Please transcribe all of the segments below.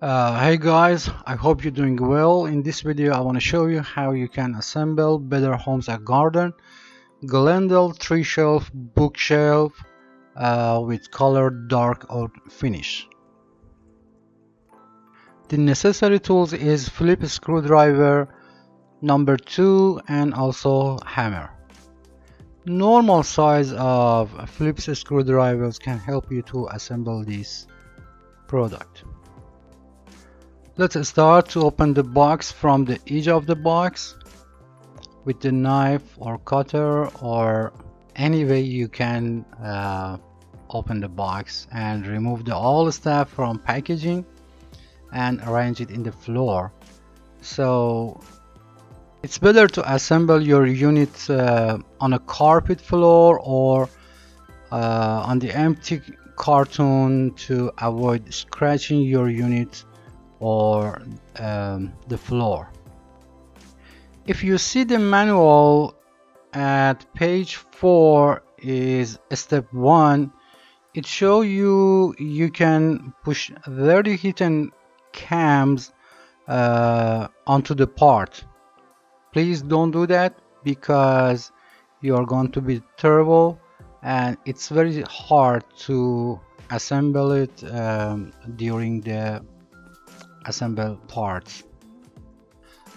Hey guys, I hope you're doing well. In this video I want to show you how you can assemble Better Homes and Garden Glendale 3-shelf bookshelf with colored dark oak finish. The necessary tools is Phillips screwdriver number 2 and also hammer. Normal size of Phillips screwdrivers can help you to assemble this product. Let's start to open the box from the edge of the box with the knife or cutter or any way you can open the box and remove the all stuff from packaging and arrange it in the floor. So it's better to assemble your unit on a carpet floor or on the empty carton to avoid scratching your unit or the floor. If you see the manual at page 4 is step 1, it shows you can push 30 hidden cams onto the part. Please don't do that because you are going to be terrible and it's very hard to assemble it during the assemble parts.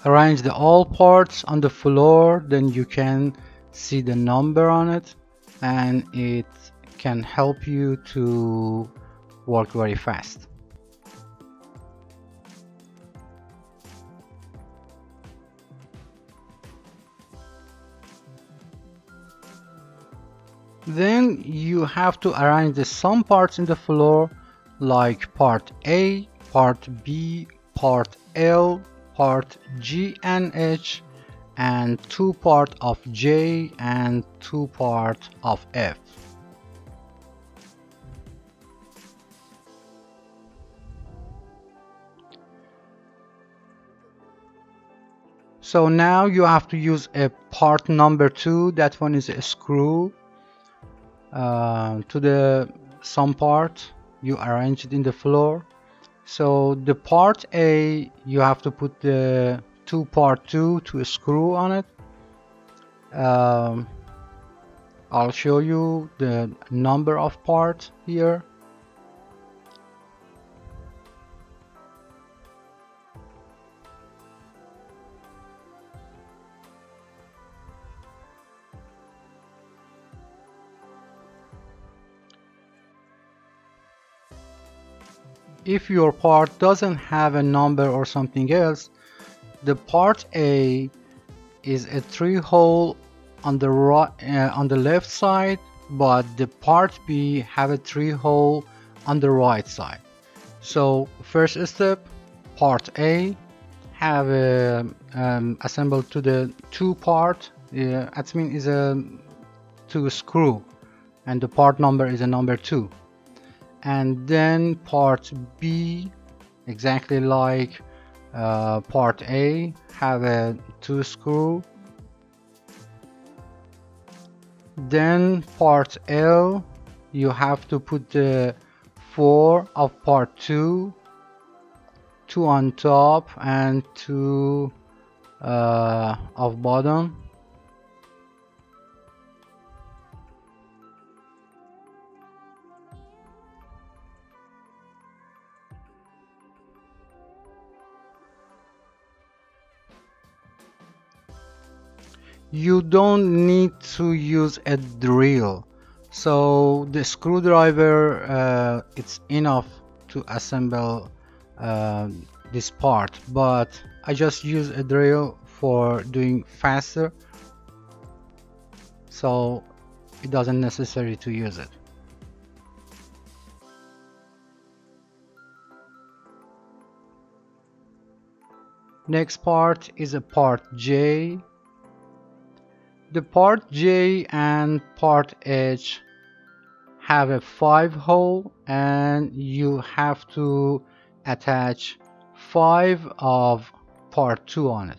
Arrange the all parts on the floor, then you can see the number on it and it can help you to work very fast. Then you have to arrange some parts in the floor like part A, part B, part L, part G and H, and 2 part of J and 2 part of F. So now you have to use a part number 2, that one is a screw to the some part, you arrange it in the floor. So the part A, you have to put the part 2 to a screw on it. I'll show you the number of parts here. If your part doesn't have a number or something else, the part A is a 3-hole on the on the left side, but the part B have a 3-hole on the right side. So first step, part A have assembled to the 2 part. That means is a 2 screw, and the part number is a number 2. And then part B, exactly like part A, have a 2 screw. Then part L, you have to put the 4 of part 2, 2 on top and 2 of bottom. You don't need to use a drill, so the screwdriver it's enough to assemble this part, but I just use a drill for doing faster, so it doesn't necessary to use it. Next part is a part J. The part J and part H have a 5-hole and you have to attach 5 of part 2 on it.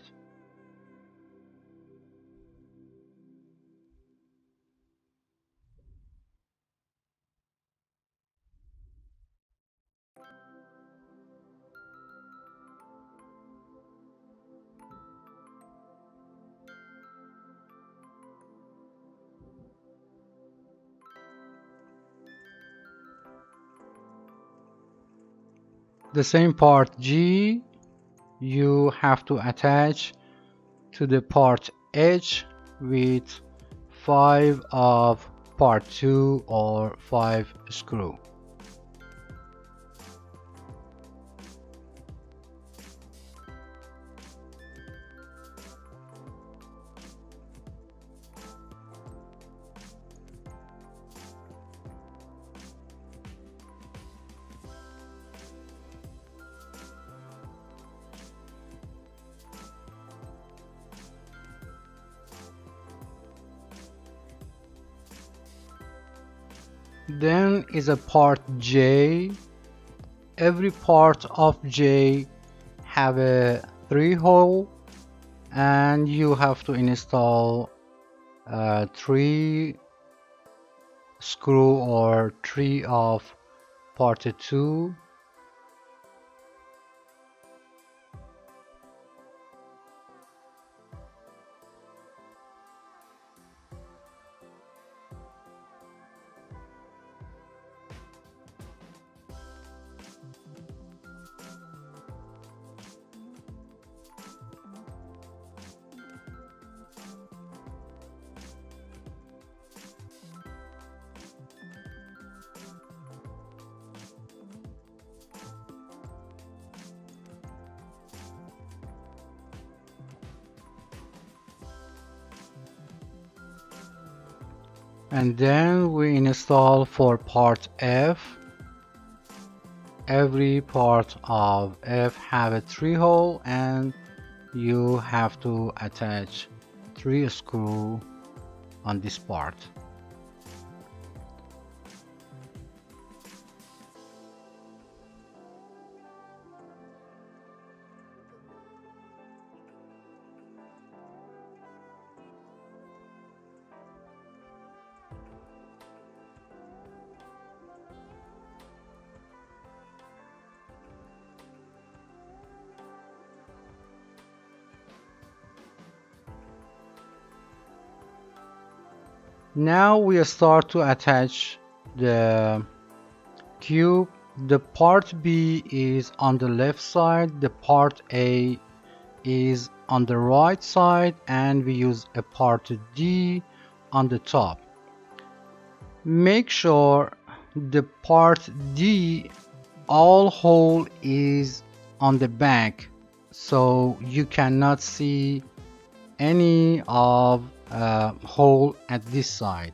The same part G you have to attach to the part H with 5 of part 2 or 5 screw. Then is a part J. Every part of J have a 3 hole, and you have to install 3 screw or 3 of part 2. And then we install for part F. Every part of F have a 3 hole, and you have to attach 3 screw on this part. Now we start to attach the cube. The part B is on the left side, the part A is on the right side, and we use a part D on the top. Make sure the part D all hole is on the back, so you cannot see any of hole at this side.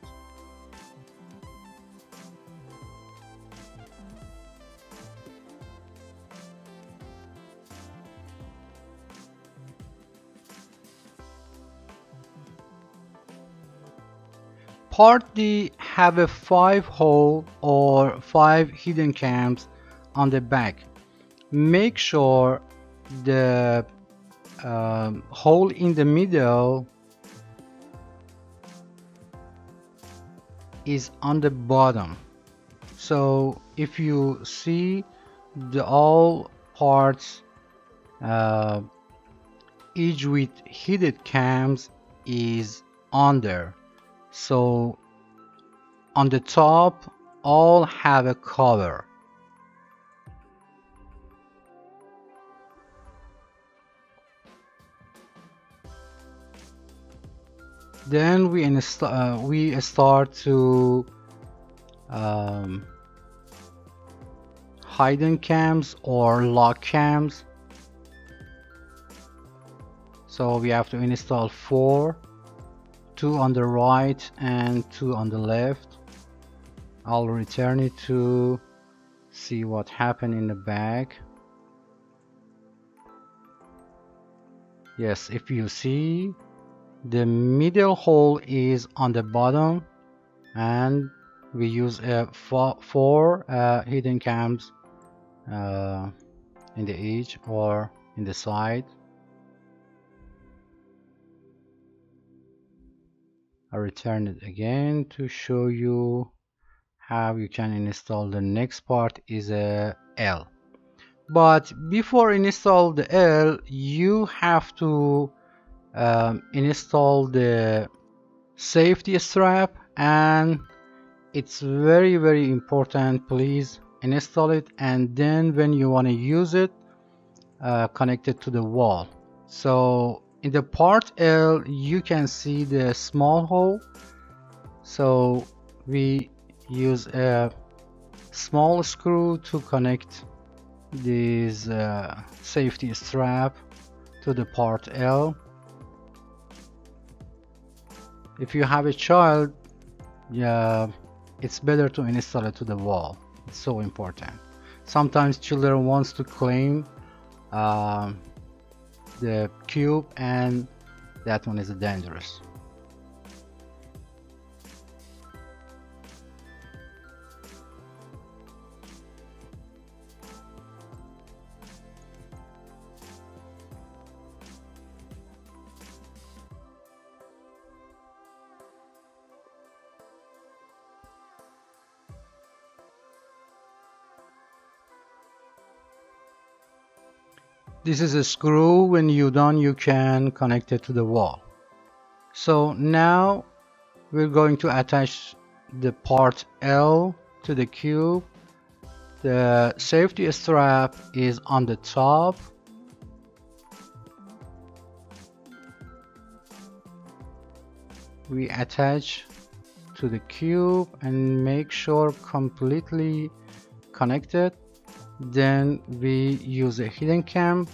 Part D have a 5 hole or 5 hidden cams on the back. Make sure the hole in the middle is on the bottom. So if you see the all parts each with hidden cams is under, so on the top all have a cover. Then we start to hidden cams or lock cams. So we have to install 4, 2 on the right and 2 on the left. I'll return it to see what happened in the back. Yes, if you see, the middle hole is on the bottom, and we use 4 hidden cams in the edge or in the side. I return it again to show you how you can install the next part is a L. But before install the L, you have to install the safety strap, and it's very important. Please install it, and then when you want to use it, connect it to the wall. So in the part L you can see the small hole, so we use a small screw to connect this safety strap to the part L. If you have a child, yeah, it's better to install it to the wall. It's so important. Sometimes children wants to claim the cube, and that one is dangerous. This is a screw. When you're done, you can connect it to the wall. So now we're going to attach the part L to the cube. The safety strap is on the top. We attach to the cube and make sure completely connected. Then we use a hidden cam.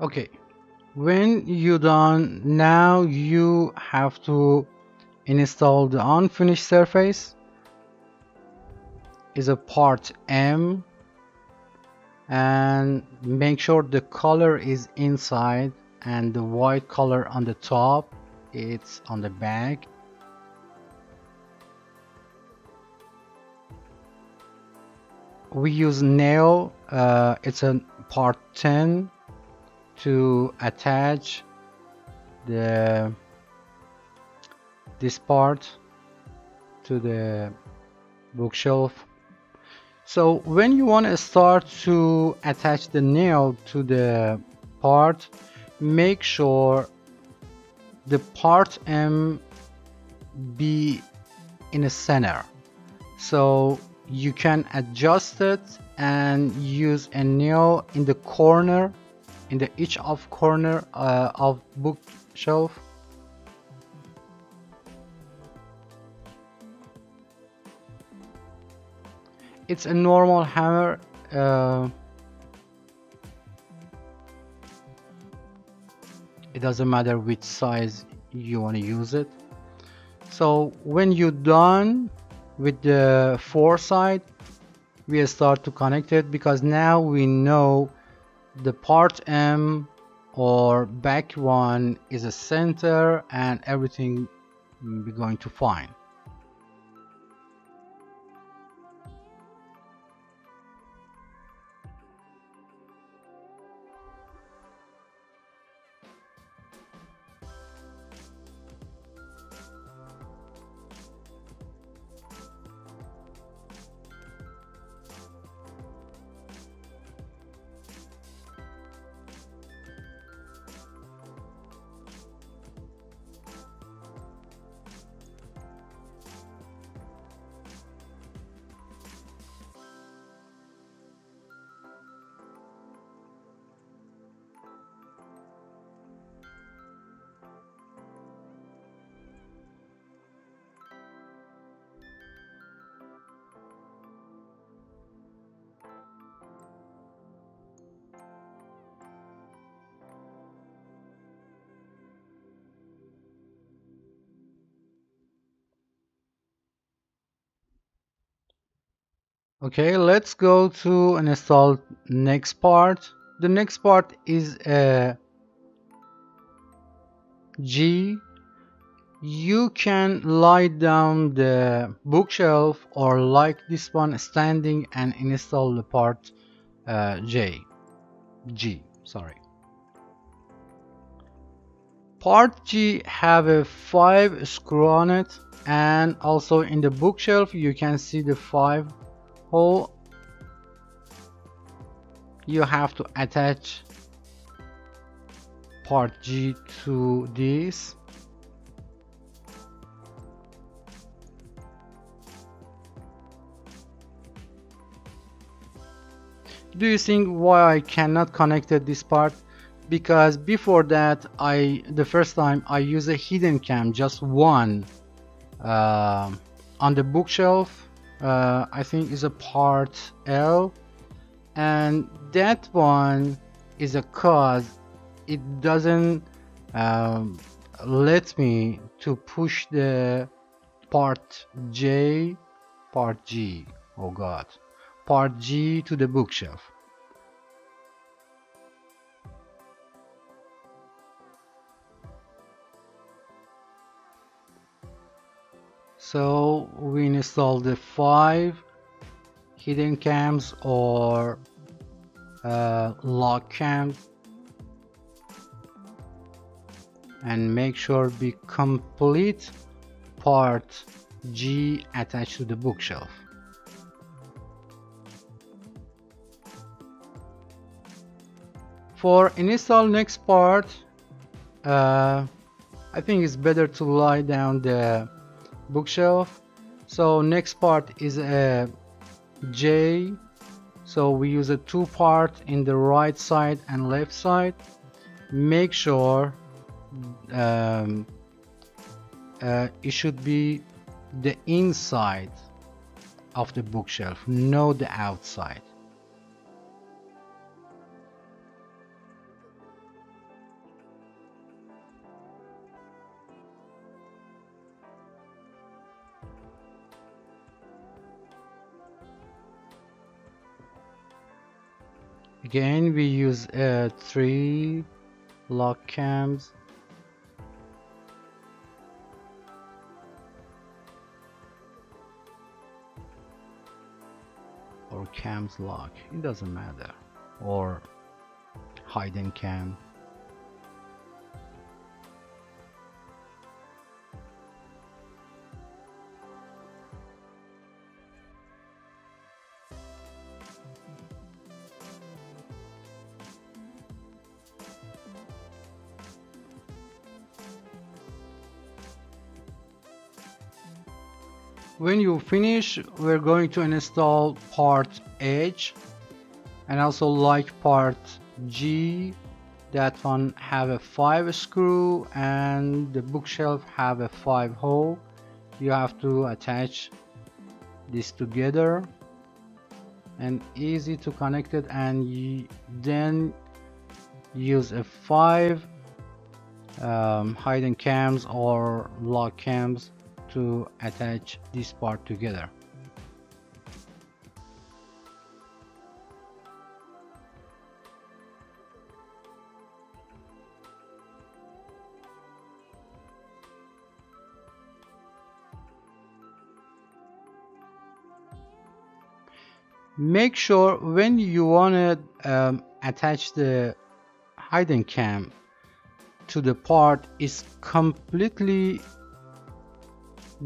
Okay, when you're done, now you have to install the unfinished surface. Is a part M, and make sure the color is inside and the white color on the top, it's on the back. We use nail, it's a part 10 to attach this part to the bookshelf. So when you want to start to attach the nail to the part, make sure the part M be in the center, so you can adjust it and use a nail in the corner, in the each of corner of bookshelf. It's a normal hammer. It doesn't matter which size you want to use it. So when you're done with the foresight, we start to connect it, because now we know the part M or back one is a center and everything we're going to fine. Okay, let's go to and install next part. The next part is a G. You can lie down the bookshelf or like this one standing and install the part G, sorry. Part G have a 5 screw on it, and also in the bookshelf you can see the 5 hole. You have to attach part G to this. Do you think why I cannot connected this part? Because before that, the first time I use a hidden cam, just one, on the bookshelf. I think is a part L, and that one is a cause it doesn't let me to push the part G, oh god, part G to the bookshelf. So we install the 5 hidden cams or lock cams, and make sure be complete part G attached to the bookshelf. For install next part, I think it's better to lie down the bookshelf. So next part is a J, so we use a 2 part in the right side and left side. Make sure it should be the inside of the bookshelf, not the outside. Again, we use 3 lock cams. Or cams lock, it doesn't matter. Or hidden cam. When you finish, we're going to install part H, and also like part G. That one have a 5 screw and the bookshelf have a 5 hole. You have to attach this together, and easy to connect it, and then use a 5 hidden cams or lock cams to attach this part together. Make sure when you want to attach the hidden cam to the part is completely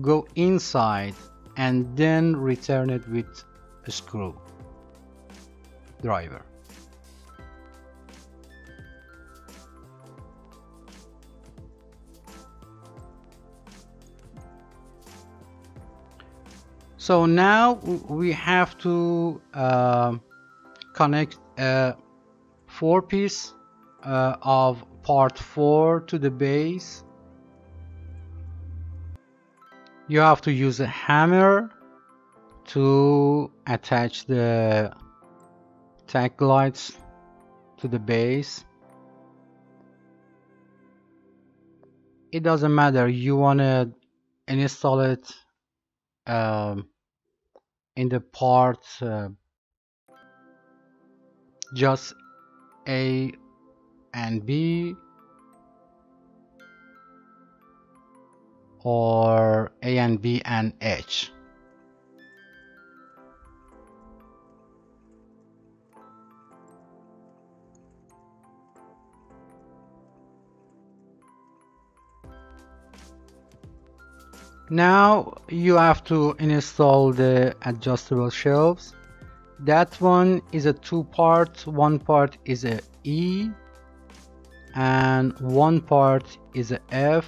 go inside, and then return it with a screw driver. So now we have to connect a 4-piece of part 4 to the base. You have to use a hammer to attach the tag lights to the base. It doesn't matter, you want to install it in the part just A and B. or A and B and H. Now you have to install the adjustable shelves. That one is a two-part. One part is a E and one part is a F.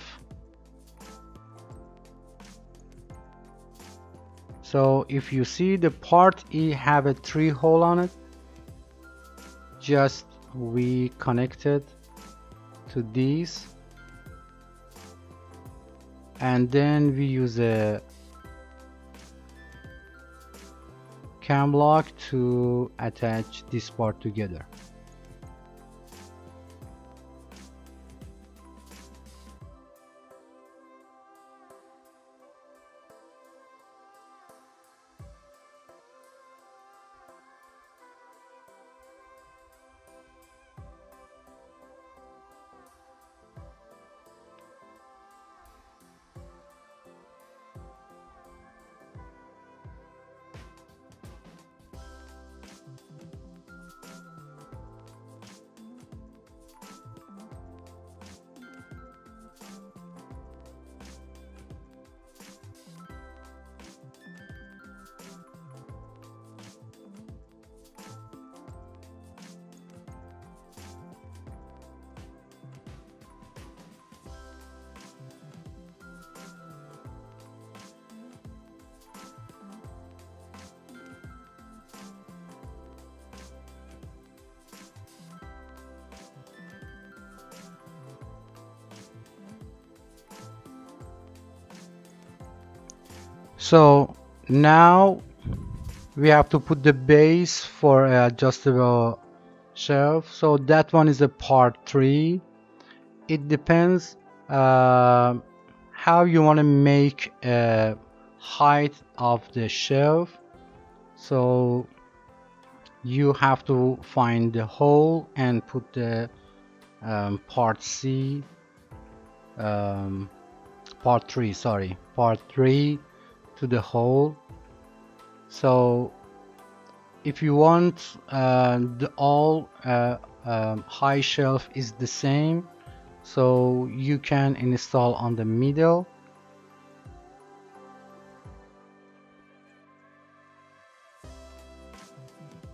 So if you see the part E have a 3 hole on it, just we connect it to these, and then we use a cam lock to attach this part together. So now we have to put the base for adjustable shelf. So that one is a part 3. It depends how you want to make a height of the shelf. So you have to find the hole and put the part C, part 3, sorry, part 3 to the hole. So if you want the all high shelf is the same, so you can install on the middle.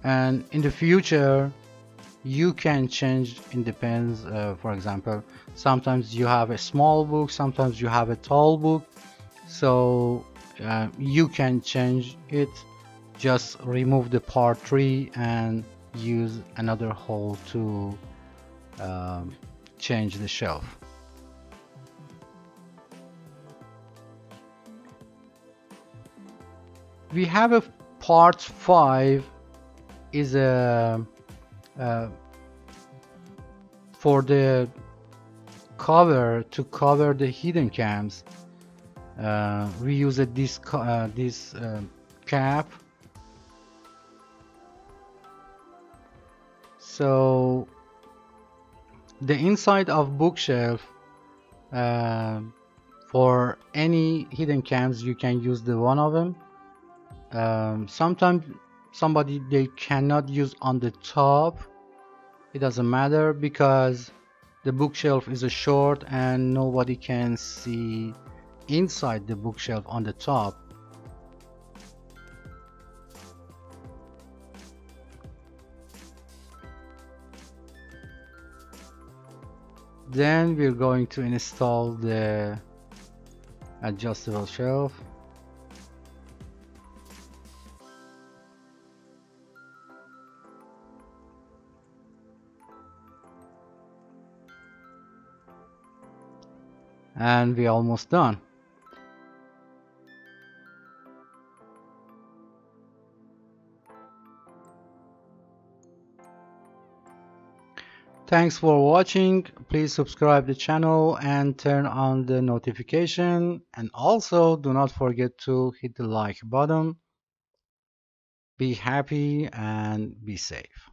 And in the future you can change. It depends. For example, sometimes you have a small book, sometimes you have a tall book, so you can change it. Just remove the part 3 and use another hole to change the shelf. We have a part 5 is a for the cover, to cover the hidden cams. We use this cap. So the inside of bookshelf, for any hidden cams you can use the one of them. Sometimes somebody they cannot use on the top. It doesn't matter because the bookshelf is a short and nobody can see inside the bookshelf on the top. Then we're going to install the adjustable shelf. And we're almost done. Thanks for watching. Please subscribe the channel and turn on the notification, and also do not forget to hit the like button. Be happy and be safe.